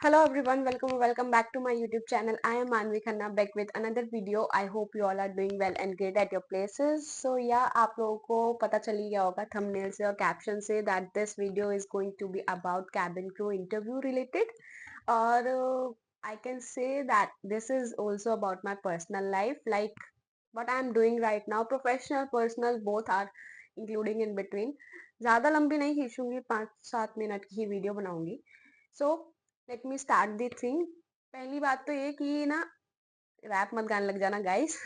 Hello everyone, welcome back to my YouTube channel. I am Manvi Khanna back with another video. I hope you all are doing well and great at your places. So yeah, आप लोगों को पता चल ही गया होगा thumbnail से और caption से that this video is going to be about cabin crew interview related. और I can say that this is also about my personal life, like what I am doing right now. Professional, personal, both are including in between. ज़्यादा लंबी नहीं खींचूंगी, 5-7 minute की ही video बनाऊंगी. So let me start the thing. पहली बात तो ये कि ना रैप मत गाने लग जाना गाइस.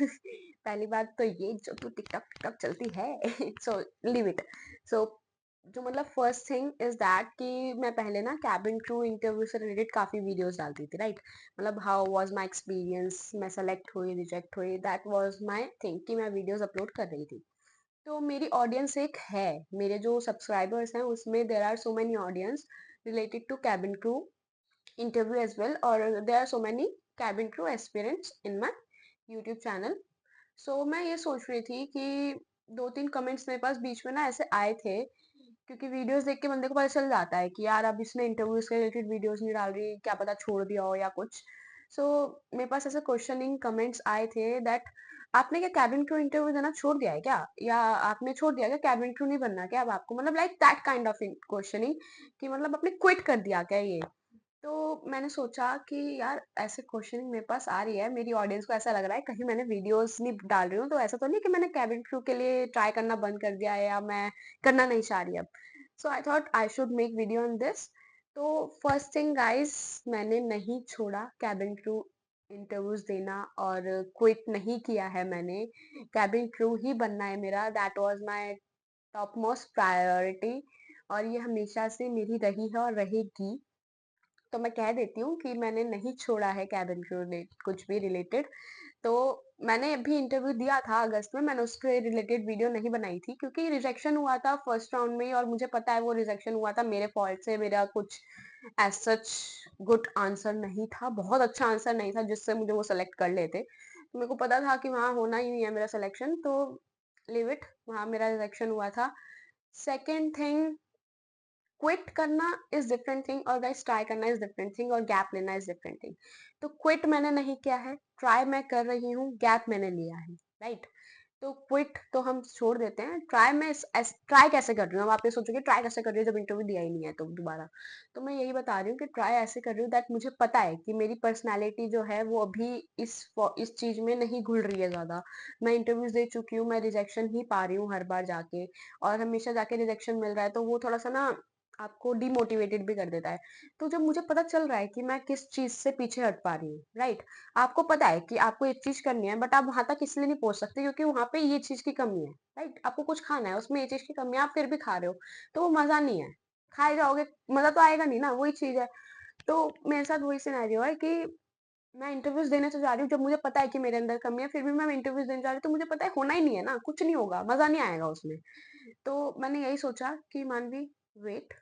पहली बात तो ये जो तू टिकटॉक टिकटॉक चलती है. So leave it. सो जो मतलब फर्स्ट थिंग इज दैट कि मैं पहले ना कैबिन क्रू इंटरव्यू से रिलेटेड काफी वीडियोस डालती थी, राइट. मतलब हाउ वाज माय एक्सपीरियंस, मैं सेलेक्ट हुई रिजेक्ट हुई, दैट वाज माय थिंग कि मैं वीडियोस अपलोड कर रही थी. तो मेरी ऑडियंस एक है, मेरे जो सब्सक्राइबर्स हैं उसमें there are so many audience related to cabin crew interview as well, or there are so many cabin crew aspirants in my YouTube channel. So मैं ये सोच रही थी कि 2-3 कमेंट्स मेरे पास बीच में ना ऐसे आए थे, क्योंकि वीडियोस देख के बंदे को पता चल जाता है कि यार अब इसने इंटरव्यूज के रिलेटेड वीडियोस नहीं डाल रही, क्या पता छोड़ दिया हो या कुछ. सो मेरे पास ऐसे क्वेश्चनिंग कमेंट्स आए थे दैट आपने क्या कैबिन क्रू इंटरव्यू देना छोड़ दिया है क्या, या आपने छोड़ दिया क्या, कैबिन क्रू नहीं बनना क्या अब आपको, मतलब like that kind of questioning कि मतलब आपने क्विट कर दिया क्या ये. तो मैंने सोचा कि यार ऐसे क्वेश्चनिंग मेरे पास आ रही है, मेरी ऑडियंस को ऐसा लग रहा है कहीं मैंने वीडियोस नहीं डाल रही हूँ, तो ऐसा तो नहीं कि मैंने कैबिन क्रू के लिए ट्राई करना बंद कर दिया है या मैं करना नहीं चाह रही अब. So I thought I should make video on this. तो फर्स्ट थिंग गाइस, मैंने नहीं छोड़ा कैबिन क्रू इंटरव्यूज देना और क्विट नहीं किया है मैंने. कैबिन क्रू ही बनना है मेरा, that was my top most priority, और ये हमेशा से मेरी रही है और रहेगी. तो मैं कह देती हूँ कि मैंने नहीं छोड़ा है कैबिन क्रू कुछ भी रिलेटेड. तो मैंने अभी इंटरव्यू दिया था अगस्त में, मैंने उसके रिलेटेड वीडियो नहीं बनाई थी क्योंकि रिजेक्शन हुआ था फर्स्ट राउंड में ही, और मुझे पता है वो रिजेक्शन हुआ था मेरे फॉल्ट से. मेरा कुछ एज सच गुड आंसर नहीं था, बहुत अच्छा आंसर नहीं था जिससे मुझे वो सेलेक्ट कर लेते. तो मेरे को पता था कि वहाँ होना ही नहीं है मेरा सिलेक्शन, तो लिव इट, वहाँ मेरा रिजेक्शन हुआ था. सेकेंड थिंग, क्विट करना इज डिफरेंट थिंग और गाइस ट्राई करना इज डिफरेंट थिंग और गैप लेना इज डिफरेंट थिंग. तो क्विट मैंने नहीं किया है, ट्राई मैं कर रही हूँ, गैप मैंने लिया है, राइट. तो क्विट तो हम छोड़ देते हैं, ट्राई में ट्राई कैसे कर रही हूँ. अब आप ये सोचोगे ट्राई कैसे कर रही हूँ जब इंटरव्यू दिया ही नहीं है तो दोबारा. तो मैं यही बता रही हूँ कि ट्राई ऐसे कर रही हूँ दैट मुझे पता है कि मेरी पर्सनैलिटी जो है वो अभी इस चीज में नहीं घुल रही है ज्यादा. मैं इंटरव्यूज दे चुकी हूँ, मैं रिजेक्शन ही पा रही हूँ हर बार जाके, और हमेशा जाके रिजेक्शन मिल रहा है, तो वो थोड़ा सा ना आपको डिमोटिवेटेड भी कर देता है. तो जब मुझे पता चल रहा है कि मैं किस चीज से पीछे हट पा रही हूँ, राइट. आपको पता है कि आपको एक चीज करनी है बट आप वहां तक इसलिए नहीं पहुंच सकते क्योंकि वहां पे ये चीज की कमी है, राइट. आपको कुछ खाना है, उसमें ये चीज की कमी है, आप फिर भी खा रहे हो, तो वो मजा नहीं है. खाए जाओगे, मजा तो आएगा नहीं ना, वही चीज है. तो मेरे साथ वही सिनेरियो है कि मैं इंटरव्यूज देने तो जा रही हूँ जब मुझे पता है कि मेरे अंदर कमी है, फिर भी मैं इंटरव्यूज देने जा रही हूँ तो मुझे पता है होना ही नहीं है ना, कुछ नहीं होगा, मजा नहीं आएगा उसमें. तो मैंने यही सोचा कि मानवी, wait,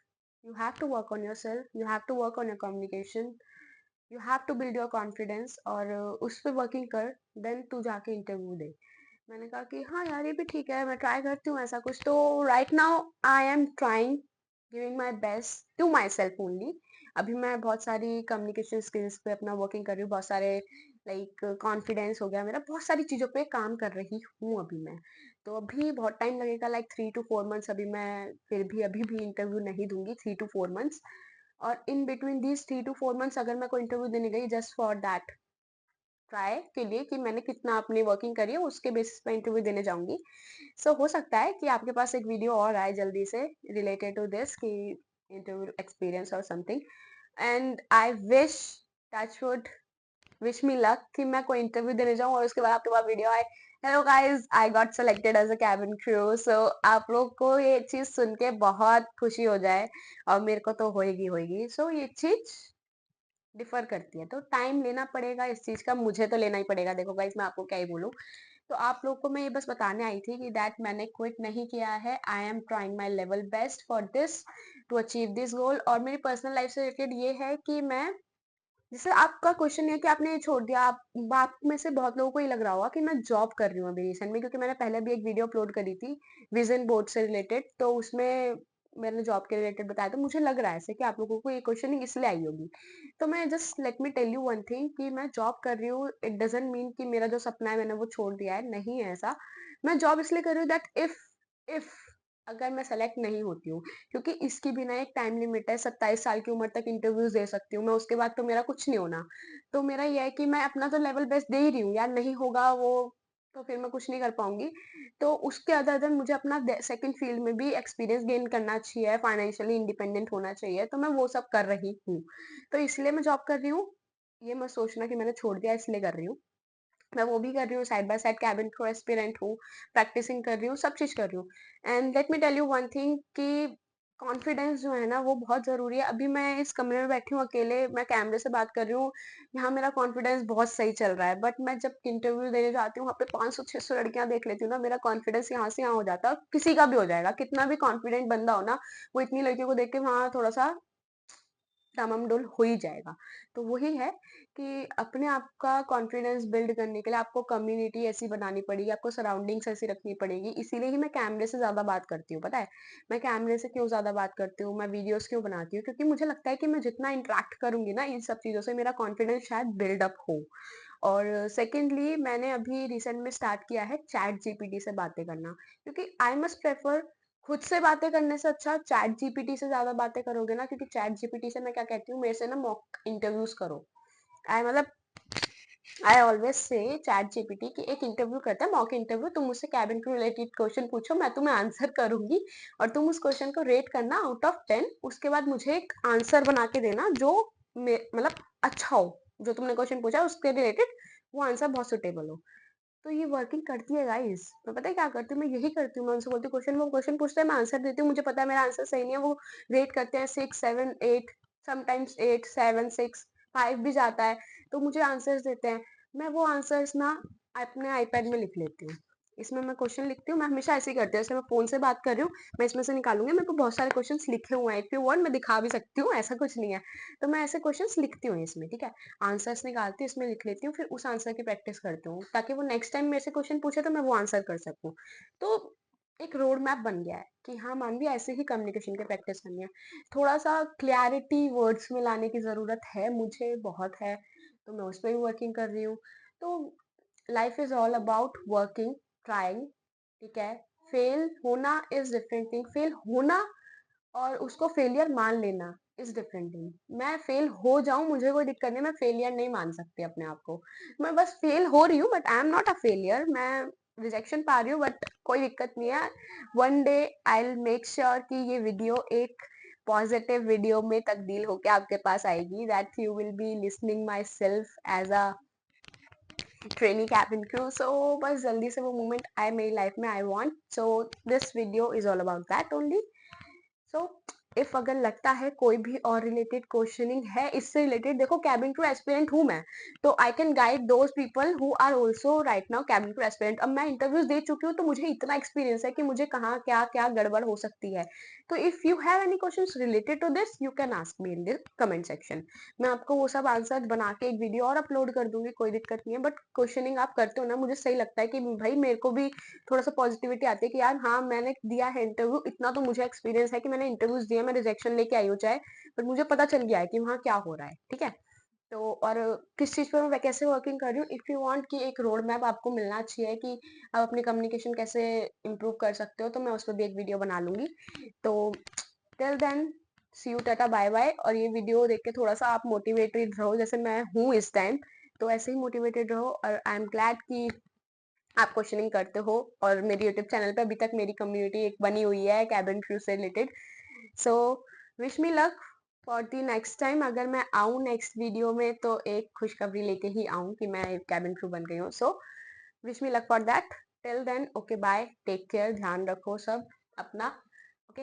you have to work on yourself, you have to work on your communication, you have to build your confidence, और उस पे वर्किंग कर, देन तू जाके इंटरव्यू दे. मैंने कहा कि हाँ यार ये भी ठीक है, मैं ट्राई करती हूँ ऐसा कुछ. तो right now I am trying, giving my best to myself only. अभी मैं बहुत सारी कम्युनिकेशन स्किल्स पे अपना वर्किंग कर रही हूँ, बहुत सारे लाइक कॉन्फिडेंस हो गया मेरा, बहुत सारी चीज़ों पे काम कर रही हूँ अभी मैं. तो अभी बहुत टाइम लगेगा, लाइक 3 to 4 months. अभी मैं फिर भी अभी भी इंटरव्यू नहीं दूंगी 3 to 4 months. और in between these 3 to 4 months अगर मैं कोई इंटरव्यू देने गई जस्ट फॉर दैट ट्राई के लिए कि मैंने कितना अपनी वर्किंग करी है, उसके बेसिस पे इंटरव्यू देने जाऊंगी. सो हो सकता है कि आपके पास एक वीडियो और आए जल्दी से रिलेटेड टू दिस कि इंटरव्यू एक्सपीरियंस और something. And I wish, touch wood, wish me luck कि मैं कोई इंटरव्यू देने जाऊं और उसके बाद आपके पास वीडियो आए, hello guys I got selected as a cabin crew. So आप लोग को ये चीज सुन के बहुत खुशी हो जाए, और मेरे को तो होएगी होएगी. सो ये चीज डिफर करती है, तो टाइम लेना पड़ेगा इस चीज का, मुझे तो लेना ही पड़ेगा. देखो गाइस मैं आपको क्या ही बोलूं. तो आप लोग को मैं ये बस बताने आई थी कि दैट मैंने क्विट नहीं किया है, I am trying my level best for this, to achieve this goal. और मेरी पर्सनल लाइफ से रिलेटेड ये है कि मैं, जैसे आपका क्वेश्चन ये है कि आपने ये छोड़ दिया, आप में से बहुत लोगों को ये लग रहा होगा कि मैं जॉब कर रही हूँ अभी रिसेंट में, क्योंकि मैंने पहले भी एक वीडियो अपलोड करी थी विजन बोर्ड से रिलेटेड. तो उसमें मैंने जॉब के रिलेटेड बताया, तो मुझे लग रहा है ऐसे कि आप लोगों को ये क्वेश्चनिंग इसलिए आई होगी। तो मैं just let me tell you one thing कि मैं जॉब कर रही हूँ, इट डज़न्ट मीन कि मेरा जो सपना है मैंने वो छोड़ दिया है, नहीं है ऐसा। मैं जॉब इसलिए कर रही हूँ दैट इफ अगर मैं सेलेक्ट नहीं होती हूँ, क्योंकि इसकी भी ना एक टाइम लिमिट है, 27 साल की उम्र तक इंटरव्यूज़ दे सकती हूँ मैं, उसके बाद तो मेरा कुछ नहीं होना। तो मेरा ये है कि मैं अपना तो लेवल बेस्ट दे ही रही हूँ यार, नहीं होगा वो तो फिर मैं कुछ नहीं कर पाऊँगी। तो उसके अदर देन मुझे अपना सेकंड फील्ड में भी एक्सपीरियंस गेन करना चाहिए, फाइनेंशियली इंडिपेंडेंट होना चाहिए, तो मैं वो सब कर रही हूँ। तो इसलिए मैं जॉब कर रही हूँ, ये मत सोचना कि मैंने छोड़ दिया इसलिए कर रही हूँ। मैं वो भी कर रही हूँ, side by side cabin crew aspirant हूँ, प्रैक्टिसिंग कर रही हूँ, सब चीज़ कर रही हूँ। And let me tell you one thing कि कॉन्फिडेंस जो है ना वो बहुत ज़रूरी है। अभी मैं इस कमरे में बैठी हूँ अकेले, मैं कैमरे से बात कर रही हूँ, यहाँ मेरा कॉन्फिडेंस बहुत सही चल रहा है। बट मैं जब इंटरव्यू देने जाती हूँ, वहाँ पे 500-600 लड़कियाँ देख लेती हूँ ना, मेरा कॉन्फिडेंस यहाँ से यहाँ हो जाता है। किसी का भी हो जाएगा, कितना भी कॉन्फिडेंट बंदा हो ना, वो इतनी लड़कियों को देख के वहाँ थोड़ा-सा डामाडोल हो ही जाएगा। तो वही है कि अपने आप का कॉन्फिडेंस बिल्ड करने के लिए आपको कम्युनिटी ऐसी बनानी पड़ेगी, आपको सराउंडिंग्स ऐसी रखनी पड़ेगी। इसीलिए ही मैं कैमरे से ज़्यादा बात करती हूँ, पता है? मैं कैमरे से क्यों ज़्यादा बात करती हूँ, मैं वीडियोज़ क्यों बनाती हूँ? क्योंकि मुझे लगता है कि मैं जितना इंटरैक्ट करूँगी ना इन सब चीज़ों से, मेरा कॉन्फिडेंस शायद बिल्ड अप हो। और सेकंडली मैंने अभी रिसेंट में स्टार्ट किया है चैट जीपीटी से बातें करना, क्योंकि आई मस्ट प्रेफर खुद से बातें करने से अच्छा चैट जीपीटी से ज़्यादा बातें करोगे ना, क्योंकि चैट जीपीटी से मैं क्या कहती हूँ, मेरे से ना मॉक इंटरव्यूज़ करो। आई मतलब I always say chat GPT की एक इंटरव्यू करता है, मॉक इंटरव्यू। तुम मुझसे कैबिन क्रू रिलेटेड क्वेश्चन पूछो, मैं तुम्हें आंसर करूंगी और तुम उस क्वेश्चन को रेट करना आउट ऑफ 10। उसके बाद मुझे एक आंसर बना के देना जो मतलब अच्छा हो, जो तुमने क्वेश्चन पूछा उसके रिलेटेड वो आंसर बहुत सुटेबल हो। तो ये वर्किंग करती है गाइस। मैं पता है क्या करती हूँ, मैं यही करती हूँ, मैं उनसे बोलती हूँ क्वेश्चन, वो क्वेश्चन पूछते हैं, मैं आंसर देती हूँ, मुझे पता है मेरा आंसर सही नहीं है, वो रेट करते हैं 6 7 8, समटाइम्स 8 7 6 5 भी जाता है, तो मुझे आंसर्स देते हैं। मैं वो आंसर्स ना अपने आईपैड में लिख लेती हूँ। इसमें मैं क्वेश्चन लिखती हूँ, मैं हमेशा ऐसे ही करती हूँ, जैसे मैं फोन से बात कर रही हूँ, मैं इसमें से निकालूंगी, मेरे को बहुत सारे क्वेश्चन लिखे हुए हैं, इफ यू वांट मैं दिखा भी सकती हूँ, ऐसा कुछ नहीं है। तो मैं ऐसे क्वेश्चन लिखती हूँ इसमें, ठीक है, आंसर्स निकालती हूँ, इसमें लिख लेती हूँ, फिर उस आंसर की प्रैक्टिस करती हूँ, ताकि वो नेक्स्ट टाइम मेरे से क्वेश्चन पूछे तो मैं वो आंसर कर सकूँ। तो एक रोड मैप बन गया है कि हाँ मानवी, ऐसे ही कम्युनिकेशन की प्रैक्टिस करनी है। थोड़ा सा क्लैरिटी वर्ड्स में लाने की ज़रूरत है, मुझे बहुत है, तो मैं उस पर भी वर्किंग कर रही हूँ। तो life is all about working, trying, ठीक है। फेल होना इज डिफरेंट थिंग, फेल होना और उसको फेलियर मान लेना इज डिफरेंट थिंग। मैं फेल हो जाऊं मुझे कोई दिक्कत नहीं, मैं फेलियर नहीं मान सकती अपने आप को। मैं बस फेल हो रही हूँ but I am not a failure, मैं रिजेक्शन पा रही हूँ बट कोई दिक्कत नहीं है। One day I will make sure कि ये वीडियो एक पॉजिटिव वीडियो में तब्दील होके आपके पास आएगी, that you will be listening myself as a trainee cabin crew. So बस जल्दी से वो मोमेंट आए मेरी लाइफ में, I want, so this video is all about that only. So if अगर लगता है कोई भी और रिलेटेड क्वेश्चनिंग है इससे रिलेटेड, देखो कैबिन क्रू एस्पिरेंट हूँ मैं, तो I can guide those people who are also right now cabin crew aspirant. अब मैं इंटरव्यूज दे चुकी हूँ तो मुझे इतना एक्सपीरियंस है कि मुझे कहाँ क्या क्या गड़बड़ हो सकती है। तो if you have any questions related to this you can ask me in the comment section. मैं आपको वो सब आंसर बना के एक वीडियो और अपलोड कर दूंगी, कोई दिक्कत नहीं है। बट क्वेश्चनिंग आप करते हो ना, मुझे सही लगता है कि भाई मेरे को भी थोड़ा सा पॉजिटिविटी आती है कि यार हाँ मैंने दिया है इंटरव्यू, इतना तो मुझे एक्सपीरियंस है कि मैंने इंटरव्यूज दिए, मैं रिजेक्शन लेके आई हूँ चाहे, पर मुझे पता चल गया है कि वहाँ क्या हो रहा है, ठीक है। तो और किस चीज़ पे मैं कैसे वर्किंग कर रही हूँ, इफ़ यू वांट कि एक रोड मैप आपको मिलना चाहिए कि आप अपनी कम्युनिकेशन कैसे इम्प्रूव कर सकते हो, तो मैं उस पर भी एक वीडियो बना लूंगी। तो till then see you, tata bye bye. और ये वीडियो देख के थोड़ा सा आप मोटिवेटेड रहो जैसे मैं हूँ इस टाइम, तो ऐसे ही मोटिवेटेड रहो। और आई एम ग्लैड कि आप क्वेश्चनिंग करते हो, और मेरी यूट्यूब चैनल पे अभी तक मेरी कम्युनिटी एक बनी हुई है कैबिन क्रू से related. So wish me luck for the next time. अगर मैं आऊँ नेक्स्ट वीडियो में तो एक खुशखबरी लेके ही आऊँ कि मैं एक कैबिन क्रू बन गई हूँ। So wish me luck for that. Till then okay bye, take care, ध्यान रखो सब अपना। ओके।